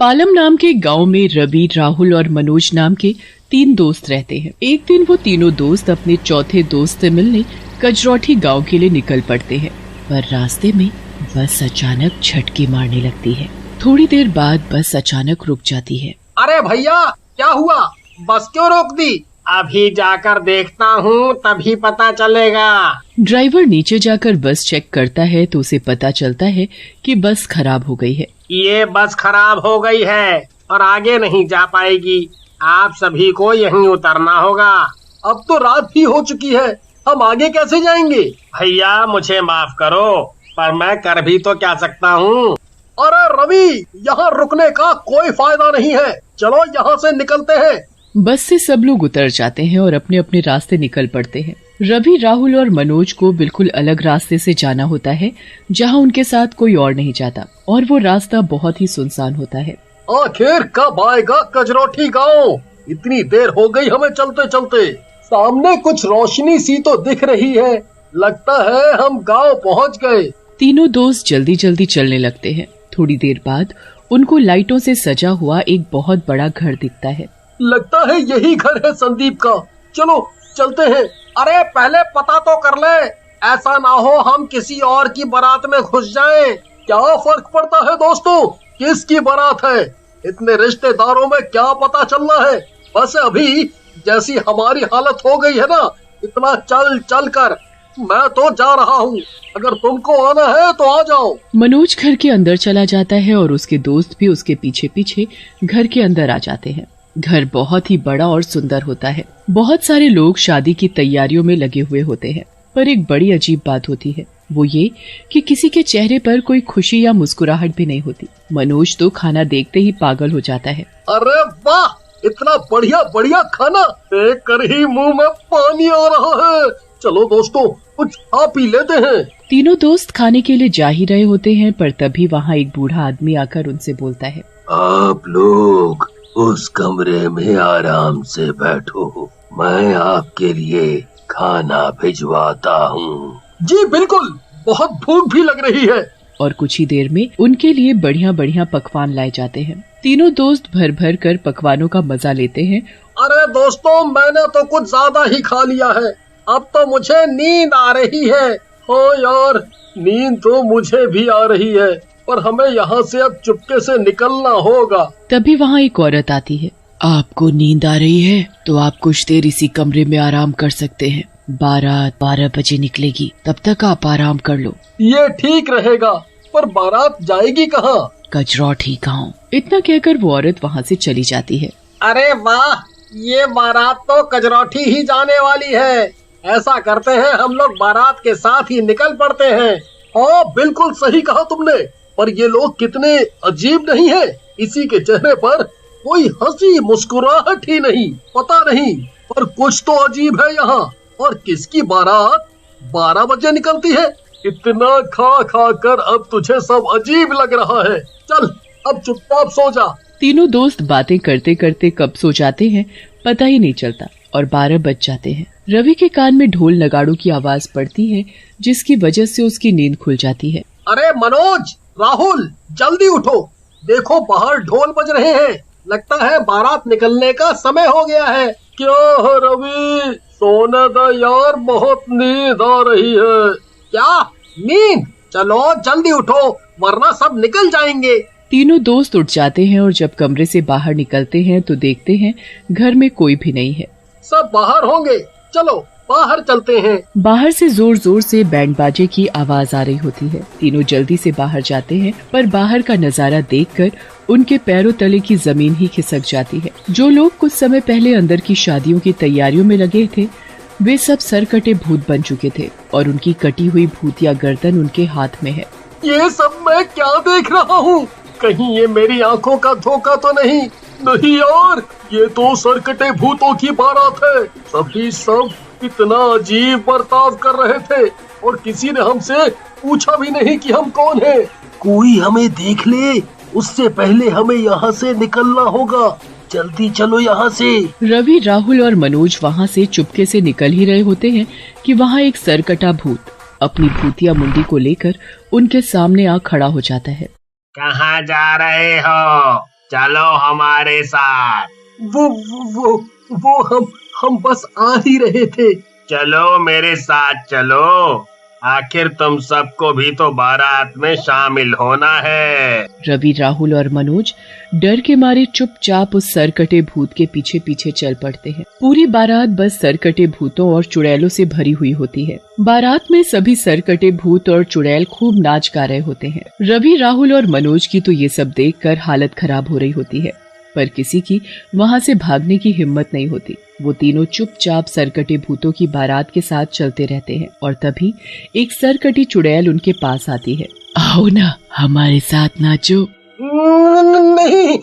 पालम नाम के गांव में रवि, राहुल और मनोज नाम के 3 दोस्त रहते हैं। एक दिन वो तीनों दोस्त अपने चौथे दोस्त से मिलने कजरौठी गांव के लिए निकल पड़ते हैं, पर रास्ते में बस अचानक झटके मारने लगती है। थोड़ी देर बाद बस अचानक रुक जाती है। अरे भैया, क्या हुआ? बस क्यों रोक दी? अभी जाकर देखता हूँ, तभी पता चलेगा। ड्राइवर नीचे जाकर बस चेक करता है तो उसे पता चलता है कि बस खराब हो गई है। ये बस खराब हो गई है और आगे नहीं जा पाएगी। आप सभी को यहीं उतरना होगा। अब तो रात ही हो चुकी है, हम आगे कैसे जाएंगे? भैया मुझे माफ करो, पर मैं कर भी तो क्या सकता हूँ। अरे रवि, यहाँ रुकने का कोई फायदा नहीं है, चलो यहाँ से निकलते हैं। बस से सब लोग उतर जाते हैं और अपने अपने रास्ते निकल पड़ते हैं। रवि, राहुल और मनोज को बिल्कुल अलग रास्ते से जाना होता है, जहां उनके साथ कोई और नहीं जाता, और वो रास्ता बहुत ही सुनसान होता है। आखिर कब आएगा कजरौठी गांव? इतनी देर हो गई हमें चलते चलते। सामने कुछ रोशनी सी तो दिख रही है, लगता है हम गांव पहुंच गए। तीनों दोस्त जल्दी जल्दी चलने लगते हैं। थोड़ी देर बाद उनको लाइटों से सजा हुआ एक बहुत बड़ा घर दिखता है। लगता है यही घर है संदीप का, चलो चलते हैं। अरे पहले पता तो कर ले, ऐसा ना हो हम किसी और की बारात में घुस जाएं। क्या फर्क पड़ता है दोस्तों, किसकी बारात है? इतने रिश्तेदारों में क्या पता चलना है। बस अभी जैसी हमारी हालत हो गई है ना, इतना चल चल कर मैं तो जा रहा हूँ। अगर तुमको आना है तो आ जाओ। मनोज घर के अंदर चला जाता है और उसके दोस्त भी उसके पीछे पीछे घर के अंदर आ जाते हैं। घर बहुत ही बड़ा और सुंदर होता है। बहुत सारे लोग शादी की तैयारियों में लगे हुए होते हैं, पर एक बड़ी अजीब बात होती है, वो ये कि किसी के चेहरे पर कोई खुशी या मुस्कुराहट भी नहीं होती। मनोज तो खाना देखते ही पागल हो जाता है। अरे वाह, इतना बढ़िया बढ़िया खाना देख कर ही मुंह में पानी आ रहा है। चलो दोस्तों, कुछ खा पी लेते हैं। तीनों दोस्त खाने के लिए जा ही रहे होते हैं, पर तभी वहाँ एक बूढ़ा आदमी आकर उनसे बोलता है, आप लोग उस कमरे में आराम से बैठो, मैं आपके लिए खाना भिजवाता हूँ। जी बिल्कुल, बहुत भूख भी लग रही है। और कुछ ही देर में उनके लिए बढ़िया बढ़िया पकवान लाए जाते हैं। तीनों दोस्त भर भर कर पकवानों का मजा लेते हैं। अरे दोस्तों, मैंने तो कुछ ज्यादा ही खा लिया है, अब तो मुझे नींद आ रही है। हो यार, नींद तो मुझे भी आ रही है, पर हमें यहाँ से अब चुपके से निकलना होगा। तभी वहाँ एक औरत आती है। आपको नींद आ रही है तो आप कुछ देर इसी कमरे में आराम कर सकते हैं। बारात 12 बजे निकलेगी, तब तक आप आराम कर लो। ये ठीक रहेगा, पर बारात जाएगी कहाँ? कजरौठी गांव। इतना कहकर वो औरत वहाँ से चली जाती है। अरे वाह, ये बारात तो कजरौठी ही जाने वाली है। ऐसा करते हैं, हम लोग बारात के साथ ही निकल पड़ते हैं। हाँ बिल्कुल सही कहा तुमने, पर ये लोग कितने अजीब नहीं है। इसी के चेहरे पर कोई हंसी मुस्कुराहट ही नहीं, पता नहीं, पर कुछ तो अजीब है यहाँ। और किसकी बारात 12 बजे निकलती है? इतना खा खा कर अब तुझे सब अजीब लग रहा है। चल अब चुपचाप सो जा। तीनों दोस्त बातें करते करते कब सो जाते हैं पता ही नहीं चलता और 12 बज जाते हैं। रवि के कान में ढोल नगाड़ों की आवाज पड़ती है, जिसकी वजह से उसकी नींद खुल जाती है। अरे मनोज, राहुल, जल्दी उठो, देखो बाहर ढोल बज रहे हैं। लगता है बारात निकलने का समय हो गया है। क्या है रवि, सोने दो यार, बहुत नींद आ रही है। क्या नींद? चलो जल्दी उठो, वरना सब निकल जाएंगे। तीनों दोस्त उठ जाते हैं और जब कमरे से बाहर निकलते हैं तो देखते हैं घर में कोई भी नहीं है। सब बाहर होंगे, चलो बाहर चलते हैं। बाहर से जोर जोर से बैंड बाजे की आवाज आ रही होती है। तीनों जल्दी से बाहर जाते हैं, पर बाहर का नजारा देखकर उनके पैरों तले की जमीन ही खिसक जाती है। जो लोग कुछ समय पहले अंदर की शादियों की तैयारियों में लगे थे, वे सब सरकटे भूत बन चुके थे और उनकी कटी हुई भूतिया गर्दन उनके हाथ में है। ये सब मैं क्या देख रहा हूँ? कहीं ये मेरी आंखों का धोखा तो नहीं? नहीं यार, ये तो सरकटे भूतों की बारात है। सभी सब इतना अजीब बर्ताव कर रहे थे और किसी ने हमसे पूछा भी नहीं कि हम कौन हैं। कोई हमें देख ले, उससे पहले हमें यहाँ से निकलना होगा। जल्दी चलो यहाँ से। रवि, राहुल और मनोज वहाँ से चुपके से निकल ही रहे होते हैं कि वहाँ एक सरकटा भूत अपनी भूतिया मुंडी को लेकर उनके सामने आ खड़ा हो जाता है। कहाँ जा रहे हो? चलो हमारे साथ। वो हम बस आ ही रहे थे। चलो मेरे साथ चलो, आखिर तुम सबको भी तो बारात में शामिल होना है। रवि, राहुल और मनोज डर के मारे चुपचाप उस सरकटे भूत के पीछे पीछे चल पड़ते हैं। पूरी बारात बस सरकटे भूतों और चुड़ैलों से भरी हुई होती है। बारात में सभी सरकटे भूत और चुड़ैल खूब नाच गा रहे होते हैं। रवि, राहुल और मनोज की तो ये सब देखकर हालत खराब हो रही होती है, पर किसी की वहाँ से भागने की हिम्मत नहीं होती। वो तीनों चुपचाप सरकटे भूतों की बारात के साथ चलते रहते हैं और तभी एक सरकटी चुड़ैल उनके पास आती है। आओ ना, हमारे साथ नाचो। नहीं,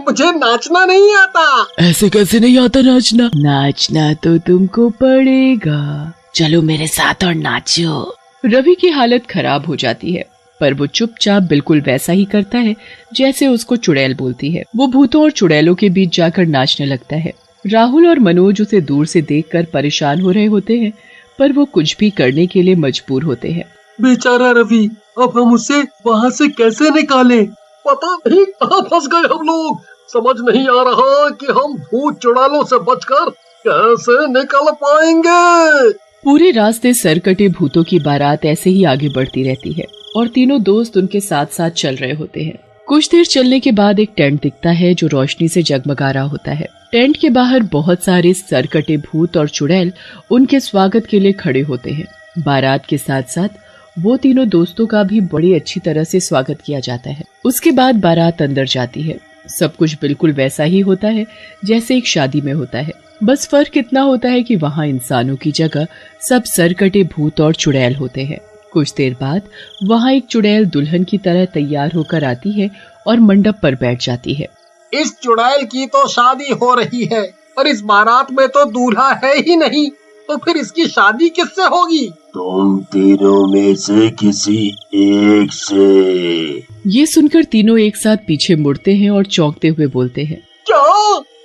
मुझे नाचना नहीं आता। ऐसे कैसे नहीं आता नाचना? नाचना तो तुमको पड़ेगा। चलो मेरे साथ और नाचो। रवि की हालत खराब हो जाती है, पर वो चुपचाप बिल्कुल वैसा ही करता है जैसे उसको चुड़ैल बोलती है। वो भूतों और चुड़ैलों के बीच जाकर नाचने लगता है। राहुल और मनोज उसे दूर से देखकर परेशान हो रहे होते हैं, पर वो कुछ भी करने के लिए मजबूर होते हैं। बेचारा रवि, अब हम उसे वहाँ से कैसे निकालें? पता नहीं कहाँ फंस गए हम लोग। समझ नहीं आ रहा कि हम भूत चुड़ैलों से बचकर कैसे निकल पाएंगे। पूरे रास्ते सरकटे भूतों की बारात ऐसे ही आगे बढ़ती रहती है और तीनों दोस्त उनके साथ साथ चल रहे होते हैं। कुछ देर चलने के बाद एक टेंट दिखता है जो रोशनी से जगमगा रहा होता है। टेंट के बाहर बहुत सारे सरकटे भूत और चुड़ैल उनके स्वागत के लिए खड़े होते हैं। बारात के साथ साथ वो तीनों दोस्तों का भी बड़ी अच्छी तरह से स्वागत किया जाता है। उसके बाद बारात अंदर जाती है। सब कुछ बिल्कुल वैसा ही होता है जैसे एक शादी में होता है, बस फर्क इतना होता है कि वहाँ इंसानों की जगह सब सरकटे भूत और चुड़ैल होते हैं। कुछ देर बाद वहाँ एक चुड़ैल दुल्हन की तरह तैयार होकर आती है और मंडप पर बैठ जाती है। इस चुड़ैल की तो शादी हो रही है और इस बारात में तो दूल्हा है ही नहीं, तो फिर इसकी शादी किससे होगी? तुम तीनों में से किसी एक से। ये सुनकर तीनों एक साथ पीछे मुड़ते हैं और चौंकते हुए बोलते हैं, क्या?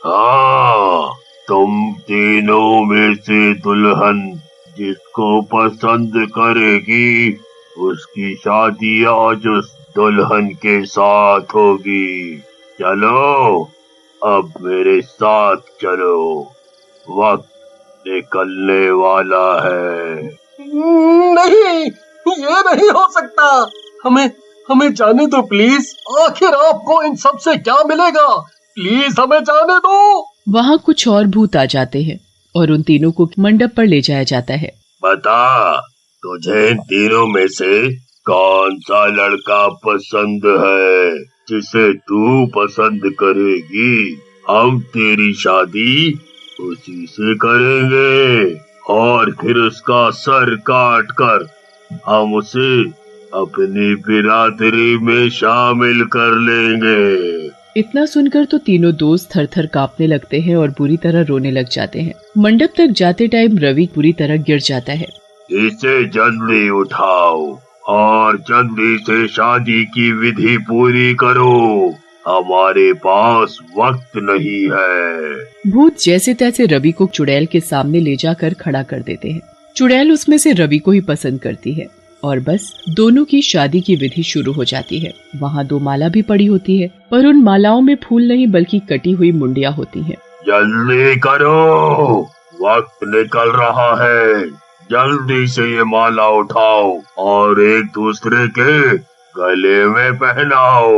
हाँ, तुम तीनों में से दुल्हन जिसको पसंद करेगी उसकी शादी आज उस दुल्हन के साथ होगी। चलो, अब मेरे साथ चलो, वक्त निकलने वाला है। नहीं, ये नहीं हो सकता। हमें जाने दो प्लीज। आखिर आपको इन सब से क्या मिलेगा? प्लीज हमें जाने दो। वहाँ कुछ और भूत आ जाते हैं और उन तीनों को मंडप पर ले जाया जाता है। बता, तुझे इन तीनों में से कौन सा लड़का पसंद है जिसे तू पसंद करेगी? हम तेरी शादी उसी से करेंगे और फिर उसका सर काट कर हम उसे अपनी बिरादरी में शामिल कर लेंगे। इतना सुनकर तो तीनों दोस्त थर थर कांपने लगते हैं और बुरी तरह रोने लग जाते हैं। मंडप तक जाते टाइम रवि पूरी तरह गिर जाता है। इसे जल्दी उठाओ और जल्दी से शादी की विधि पूरी करो, हमारे पास वक्त नहीं है। भूत जैसे तैसे रवि को चुड़ैल के सामने ले जाकर खड़ा कर देते हैं। चुड़ैल उसमें से रवि को ही पसंद करती है और बस दोनों की शादी की विधि शुरू हो जाती है। वहाँ 2 माला भी पड़ी होती है, पर उन मालाओं में फूल नहीं बल्कि कटी हुई मुंडियाँ होती हैं। जल्दी करो, वक्त निकल रहा है। जल्दी से ये माला उठाओ और एक दूसरे के गले में पहनाओ।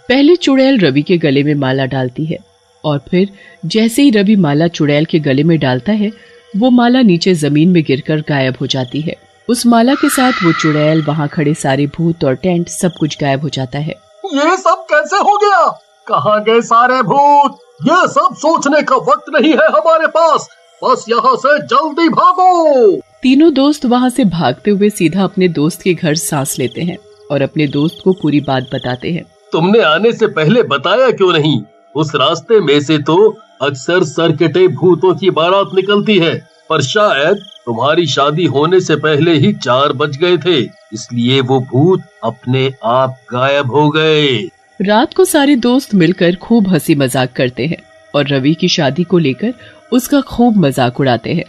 पहले चुड़ैल रवि के गले में माला डालती है और फिर जैसे ही रवि माला चुड़ैल के गले में डालता है, वो माला नीचे जमीन में गिरकर गायब हो जाती है। उस माला के साथ वो चुड़ैल, वहाँ खड़े सारे भूत और टेंट सब कुछ गायब हो जाता है। ये सब कैसे हो गया? कहाँ गए सारे भूत? ये सब सोचने का वक्त नहीं है हमारे पास, बस यहाँ से जल्दी भागो। तीनों दोस्त वहाँ से भागते हुए सीधा अपने दोस्त के घर सांस लेते हैं और अपने दोस्त को पूरी बात बताते हैं। तुमने आने से पहले बताया क्यों नहीं? उस रास्ते में से तो अक्सर सरकटे भूतों की बारात निकलती है, पर शायद तुम्हारी शादी होने से पहले ही 4 बज गए थे, इसलिए वो भूत अपने आप गायब हो गए। रात को सारे दोस्त मिलकर खूब हंसी मजाक करते हैं और रवि की शादी को लेकर उसका खूब मजाक उड़ाते हैं।